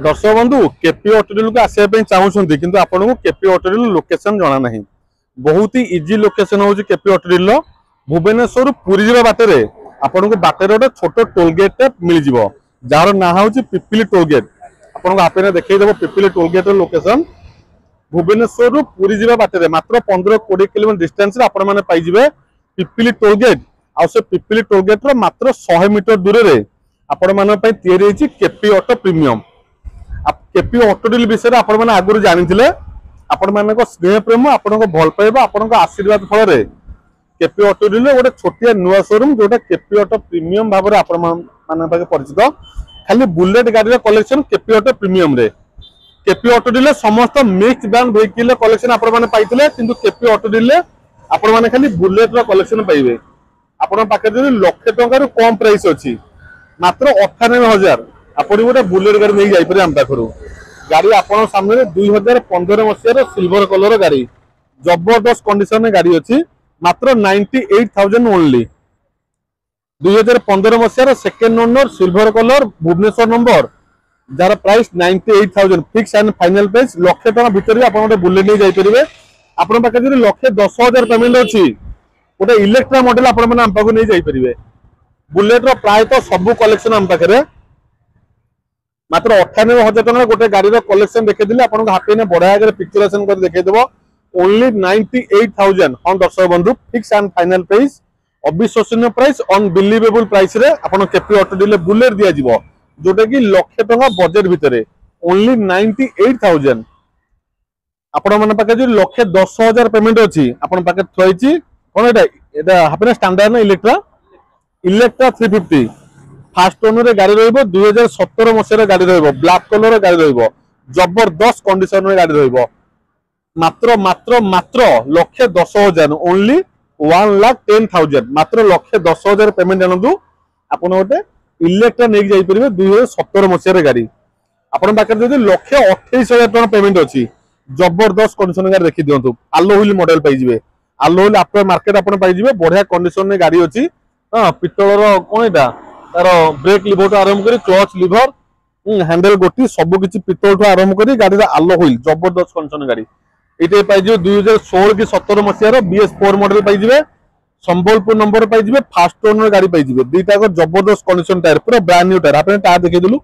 दर्शक बंधु केपी ऑटोडिल को आसपा चाहूँगी कि आपको केपी ऑटोडिल लोकेशन जना ना बहुत ही इजी लोकेशन हूँ केपी ऑटोडिल भुवनेश्वर पुरी जावा बाटर आपन को बाटर गोटे छोट टोलगेट मिल जाव जार ना हूँ पिपिली टोलगेट आपको आप देखईदेव पिपिली टोलगेट लोकेशन भुवनेश्वर पुरी जावा बाटर मात्र 15-20 किलोमीटर डिस्टेंस पाइबे पिपिली टोलगेट आ पिपिली टोलगेट मात्र 100 मीटर दूर से आपण मान केपी ऑटो प्रीमियम केपी ऑटोडिल विषय आपण आगुरी जानी आपण मान स्नेह प्रेम आपण भल पाइबा आपण आशीर्वाद फल केपी ऑटोडिल गोटे छोटिया नुआ शोरूम जोटा केपी ऑटो प्रीमियम भाव में आपण मान परिचित खाली बुलेट गाड़ी कलेक्शन केपी ऑटो प्रीमियम रे केपी ऑटोडिल समस्त मिक्स ब्रांड व्हीकल कलेक्शन आपण माने पाइतिले किंतु केपी ऑटोडिल आपण माने खाली बुलेट रो कलेक्शन पाइबे आपण पाखे जदि लाख टंका कम प्राइस अछि मात्र 98,000 आपण गोटे बुलेट गाड़ी नहीं जाई परे हम पाखरु गाड़ी आपण सामने 2015 मसिया सिल्वर कलर गाड़ी जबरदस्त कंडीशन गाड़ी अछि मात्र 98,000 ओनली 2015 मसिया second owner silver colour Bhubaneswar number जार price 98,000 fix and final price lakh टका भीतर भी आपण गोटे बुलेट नहीं जाई परिबे आपण पाखे जदि 1,10,000 पेमेंट अछि गोटे इलेक्ट्रा मॉडल आपण माने हम पाखु नहीं जाई परिबे बुलेट रो प्राय तो सब कलेक्शन हम पाखे मात्र 98,000 टका गोटे गाड़ी कलेक्शन देखिए आपको हाथी बढ़िया आगे पिक्चरेसन कर देखदेव ओनली 98,000 हाँ दर्शक बंधु फिक्स एंड फाइनल प्राइस अविश्वसनीय प्राइस अनबिलीवेबल प्राइस रे आपन केपी ऑटोडिल बुलेट दिया जिवो जोटा कि लाख टका बजेट भितर ओनली 98,000 आपण मन पाके जो 1,10,000 पेमेंट अछि आपण पाके थइछि कोन एटा हापना स्टैंडर्ड ना इलेक्ट्रा 350 फास्ट ओनर गाड़ी रहिबो 2017 मसिया गाड़ी रहिबो ब्लैक कलर गाड़ी रहिबो जबरदस्त कंडीशन रे गाड़ी रहिबो मात्र मात्र मात्र 1,10,000 ओनली 1,10,000 मात्र 1,10,000 पेमेंट आनंदु आपण गोटे इलेक्ट्रा नेक जाई परिबे 2017 मसिया गाड़ी आपण पाखे जदि 1,28,000 टका पेमेंट अछि जबरदस्त कंडीशन गाड़ी देखि दियंतु आलो व्हील मॉडल पाइ जिवे आलो व्हील आफ्टर मार्केट आपण पाइ जिवे बढ़िया कंडीशन रे गाड़ी अछि हां पितलर कोन एटा तार ब्रेक लिवर तो आरंभ करी क्लच लिवर हैंडल गोटी सब किसी पितल ठू आरंभ करी गाड़ी आलो व्हील जबरदस्त कंडीशन गाड़ी ये पाइबे 2016 कि 17 मसीहार BS4 मॉडल पाइबे संबलपुर नंबर पाइबे फास्ट ओनर गाड़ी पाइबे दुईटा जबरदस्त कंडीशन टायर पूरा ब्रांड न्यू टायर आपने टायर देखदेलु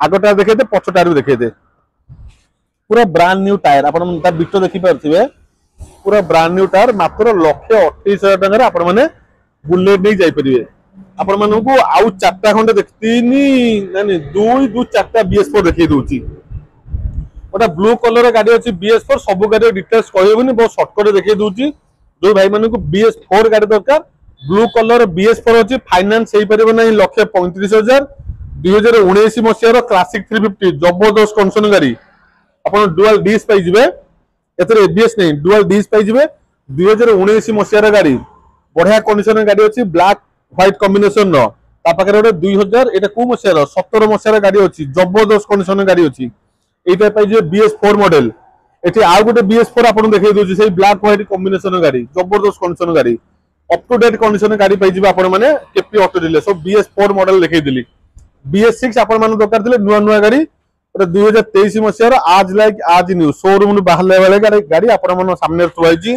आग टायर देखते पछ टायर भी देखते पूरा ब्रांड न्यू टायर आप बिट देखी पारे पूरा ब्रांड न्यू टायर मात्र 1,28,000 टकर आपण मैंने बुलेट नहीं जापरे आपण मानू आउ 4टा खंडे देखनी दुई 4टा BS4 देखी दूची गोटा ब्लू कलर गाड़ी अच्छी BS4 सब गाड़ी डिटेल्स कहबनी बहुत सर्टकट देखी दूची जो भाई मान को BS4 गाड़ी दरकार ब्लू कलर BS4 अच्छी फाइनान्स हो पारे ना 1,35,000 2019 मसीहार क्लासिक 350 जबरदस्त कंडीशन गाड़ी आप डुआल डिस पाइबे एथर ABS नहीं डुआल डिस पाइबे 2019 मसीहार गाड़ी बढ़िया कंडीशन गाड़ी अच्छी ब्लैक व्हाइट कॉम्बिनेशन रो ता पाखे गोटे 2000 एटा को मसीहार 17 मसीहार गाड़ी अच्छी जबरदस्त कंडीशन गाड़ी अच्छी एटा पाइबे BS4 मॉडल एठी आ गोटे BS4 आपन देखै दोछि सेही ब्लैक व्हाइट कॉम्बिनेशन गाड़ी जबरदस्त कंडीशन गाड़ी अप टू डेट कंडीशन गाड़ी पाइबे आपन माने केपी ऑटोडिल सब BS4 मॉडल देखै दिली BS6 आपन माने दरकार दिले नुवा नुवा गाड़ी 2023 मसीहार आज लाइक आज न्यू शोरूम बाहरले वाले गाड़ी आपन माने सामने थुआइछि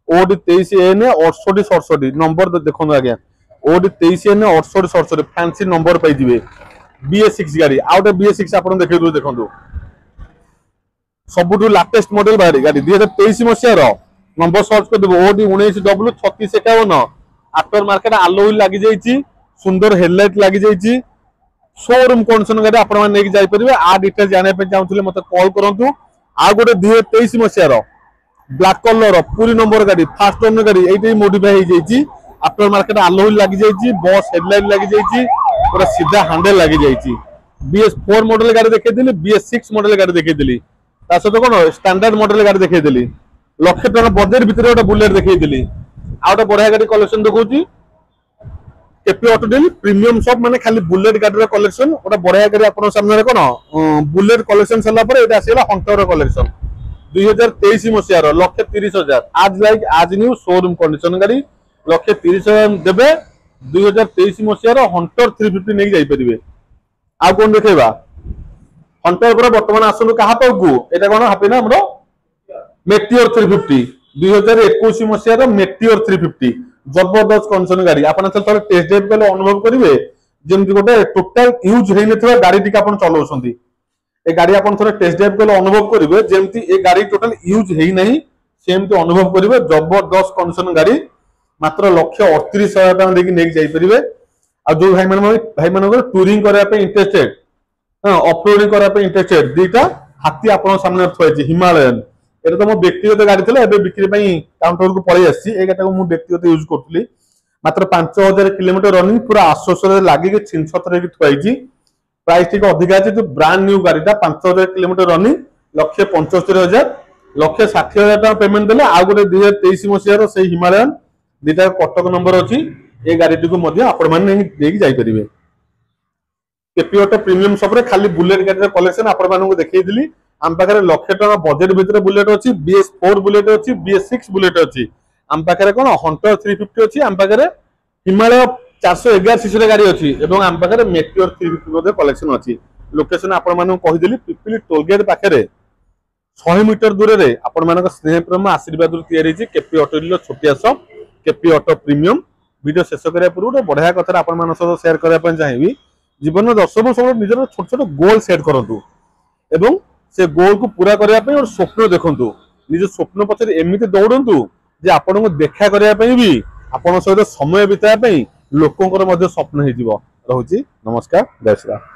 ओडी 23 एन 6867 नंबर देखो आज्ञा ओडी 23 एन 6867 फैंसी नंबर पाइबे BS6 गाड़ी आउट BS6 आपन देखै दो देखंदो सबुठू लाटेस्ट मॉडल बाहरी गाड़ी 2023 मसीहार नंबर सर्च कर देबो ओडी 19W3651 आफ्टर मार्केट आलो व्हील लागि जाईची सुंदर हेडलाइट लागि जाईची शोरूम कंडीशन गाड़ी आपण माने नेक जाई परिबे आ डिटेल जाने पे चाहउथिले मते कॉल करंतु आ गोटे 2023 मसीहार ब्लैक कलर पूरी नंबर गाड़ी फास्ट ओनर गाड़ी एइटे मॉडिफाई हो जाईची आफ्टर मार्केट आलो व्हील लागि जाईची बस हेडलाइट लागि जाईची पूरा सीधा हैंडल लागि जाईची BS4 मॉडल गाड़ी देखै दिली BS6 मॉडल गाड़ी देखै दिली ता सहित कोन स्टैंडर्ड मॉडल गाड़ी देखै दिली लाख टका बजेट भितर गोटे बुलेट देखै दिली आ गोटे बढ़िया गाड़ी कलेक्शन देखौची केपी ऑटोडिल प्रीमियम शॉप माने खाली बुलेट गाड़ी कलेक्शन गोटे बढ़िया गाड़ी आपन सामने कोन बुलेट कलेक्शन सला पर एटा आसीला हंटर कलेक्शन 2023 मसीहार 1,30,000 आज लाइक आज न्यू शोरूम कंडीशन गाड़ी 1,30,000 देबे 2023 मसीहार हंटर 350 नहीं जाई परिबे आ कोन देखैबा हंटर पर बर्तमान आसनु कहा पाऊ एटा कोन हापी ना हमरो मेटियोर 350 2021 मसिया मेटियोर 350 जबरदस्त कंडीशन गाड़ी आपण थोड़ा टेस्ट ड्राइव कले अनुभव करिवे जेमति गोटे टोटल यूज हेइ नथिबा गाड़ी टिका आपण चलाउछंती ए गाड़ी आपण थोड़ा टेस्ट ड्राइव कले अनुभव करिवे जेमति ए गाड़ी टोटल यूज हेइ नहीं सेमति अनुभव करिवे जबरदस्त कंडीशन गाड़ी मात्र 1,38,000 टका देकी नेक जाई परिवे आ जो भाई मन टूरिंग करबा पे इंटरेस्टेड ऑफरोडिंग करबा पे इंटरेस्टेड दीटा हाथी आपण सामने थोइछि हिमालयन एटा तो मो व्यक्तिगत गाड़ी थिला एबे बिक्री पई काउंटर को पळै आछि ए गाटा को मु व्यक्तिगत यूज करथली मात्र 5000 किलोमीटर रनिंग पूरा आश्वासन लागी के छिन छतरे की थुआइछि प्राइस टिक अधिक अछि जो ब्रांड न्यू गाड़ीटा 5000 किलोमीटर रनिंग 1,75,000 1,60,000 टका पेमेंट देले आ गोटे 2023 मसिया रो से हिमालयन दीटा कटक नंबर अछि ए गाड़ी को मध्य आपण माने देकी जाई परिबे केपी ऑटो प्रीमियम शॉप रे खाली बुलेट गाड़ी कलेक्शन आपण मानू देखै दिली आम पाखरे 1,00,000 टका बजेट भितर बुलेट अछि BS4 बुलेट अछि BS6 बुलेट अछि आम पाखरे कोन हंटर 350 अछि आम पाखरे हिमालय 411 सीसी रे गाड़ी अछि एवं आम पाखरे मेटियोर 350 मध्ये कलेक्शन अछि लोकेशन आपण मानू कहि दिली पिपली टोल गेट पाखरे 100 मीटर दूर रे आपण मानक स्नेह प्रेम आशीर्वाद तैयारी अछि केपी ऑटो रो छोटिया shop KP auto premium video शेष करिया पूर्व बढ़िया कथा आपण मान सह शेयर करिया पय चाहिबी जीवन में 10 वर्ष निजर छोट छोट गोल सेट करंतु एवं से गोल को पूरा करबा पय और स्वप्न देखंतु निज स्वप्न पछरे एमिति दौड़ंतु जे आपण को देखा करबा पय भी आपण सहित समय बिताया पय लोकंकर मध्ये स्वप्न हे जीवो रहउची नमस्कार जय श्री राम।